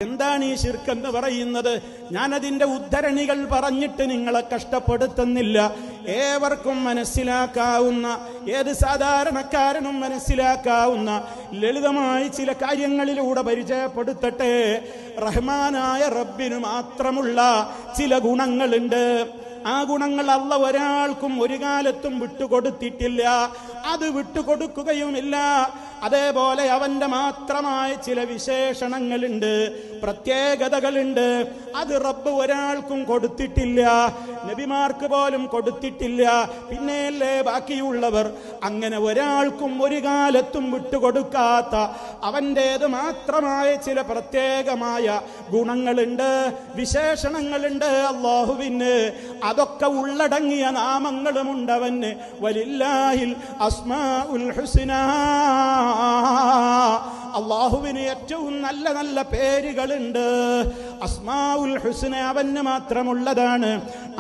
എന്താണ് ഈ ശിർക്ക് എന്ന് പറയുന്നത്? ഞാനതിന്റെ ഉദ്ധരണികൾ പറഞ്ഞിട്ട് നിങ്ങളെ കഷ്ടപ്പെടുത്തുന്നില്ല. ഏവർക്കും മനസ്സിലാക്കാവുന്ന, ഏത് സാധാരണക്കാരനും മനസ്സിലാക്കാവുന്ന ലളിതമായ ചില കാര്യങ്ങളിലൂടെ പരിചയപ്പെടുത്തട്ടെ. റഹ്മാനായ റബ്ബിന് മാത്രമുള്ള ചില ഗുണങ്ങളുണ്ട്. ആ ഗുണങ്ങൾ അല്ലാഹു ഒരാൾക്കും ഒരു കാലത്തും വിട്ടുകൊടുത്തിട്ടില്ല, അത് വിട്ടുകൊടുക്കുകയുമില്ല. അതേപോലെ അവന്റെ മാത്രമായ ചില വിശേഷണങ്ങളുണ്ട്, പ്രത്യേകതകളുണ്ട്. അത് റബ്ബ് ഒരാൾക്കും കൊടുത്തിട്ടില്ല, നബിമാർക്ക് പോലും കൊടുത്തിട്ടില്ല. പിന്നെയല്ലേ ബാക്കിയുള്ളവർ. അങ്ങനെ ഒരാൾക്കും ഒരു കാലത്തും വിട്ടുകൊടുക്കാത്ത അവൻ്റേത് മാത്രമായ ചില പ്രത്യേകമായ ഗുണങ്ങളുണ്ട്, വിശേഷണങ്ങളുണ്ട് അല്ലാഹുവിന്. അതൊക്കെ ഉള്ളടങ്ങിയ നാമങ്ങളുമുണ്ട് അവന്. വലില്ലാഹിൽ അസ്മാഉൽ ഹുസ്നാ, അല്ലാഹുവിന് ഏറ്റവും നല്ല നല്ല പേരുകളുണ്ട്. അസ്മാഉൽ ഹുസ്ന അവന് മാത്രമുള്ളതാണ്.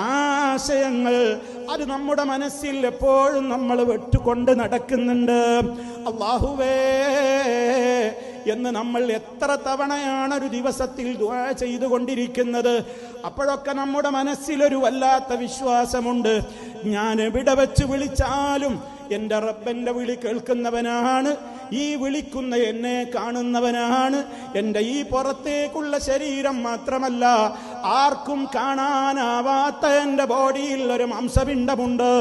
ആശയങ്ങൾ അത് നമ്മുടെ മനസ്സിൽ എപ്പോഴും നമ്മൾ വെട്ടുകൊണ്ട് നടക്കുന്നുണ്ട്. അല്ലാഹുവേ എന്ന് നമ്മൾ എത്ര തവണയാണ് ഒരു ദിവസത്തിൽ ദുആ ചെയ്തുകൊണ്ടിരിക്കുന്നത്. അപ്പോഴൊക്കെ നമ്മുടെ മനസ്സിലൊരു വല്ലാത്ത വിശ്വാസമുണ്ട്. ഞാൻ എവിടെ വെച്ച് വിളിച്ചാലും എൻ്റെ റബ്ബൻ്റെ വിളി കേൾക്കുന്നവനാണ്, ഈ വിളിക്കുന്ന എന്നെ കാണുന്നവനാണ്. എൻ്റെ ഈ പുറത്തേക്കുള്ള ശരീരം മാത്രമല്ല, ആർക്കും കാണാനാവാത്ത എൻ്റെ ബോഡിയിൽ ഒരു മാംസപിണ്ഡമുണ്ട്,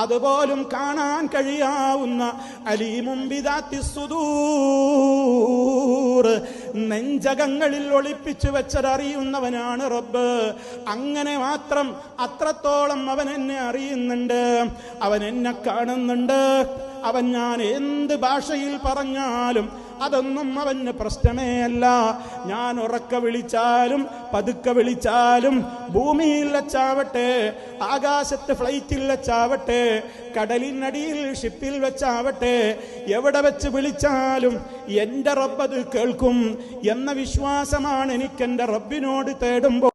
അതുപോലും കാണാൻ കഴിയാവുന്ന അലീമും ബിദാത്തി സുദൂർ, നെഞ്ചകങ്ങളിൽ ഒളിപ്പിച്ചു വെച്ചതറിയുന്നവനാണ് റബ്ബ്. അങ്ങനെ മാത്രം അത്രത്തോളം അവൻ എന്നെ അറിയുന്നുണ്ട്, അവൻ എന്നെ കാണുന്നുണ്ട്. അവൻ ഞാൻ എന്ത് ഭാഷയിൽ പറഞ്ഞാലും അതൊന്നും അവന് പ്രശ്നമേ അല്ല. ഞാൻ ഉറക്കെ വിളിച്ചാലും പതുക്കെ വിളിച്ചാലും, ഭൂമിയിൽ വെച്ചാവട്ടെ, ആകാശത്ത് ഫ്ലൈറ്റിൽ വെച്ചാവട്ടെ, കടലിനടിയിൽ ഷിപ്പിൽ വെച്ചാവട്ടെ, എവിടെ വെച്ച് വിളിച്ചാലും എൻ്റെ റബ്ബ് അത് കേൾക്കും എന്ന വിശ്വാസമാണ് എനിക്ക് എൻ്റെ റബ്ബിനോട് തേടുമ്പോൾ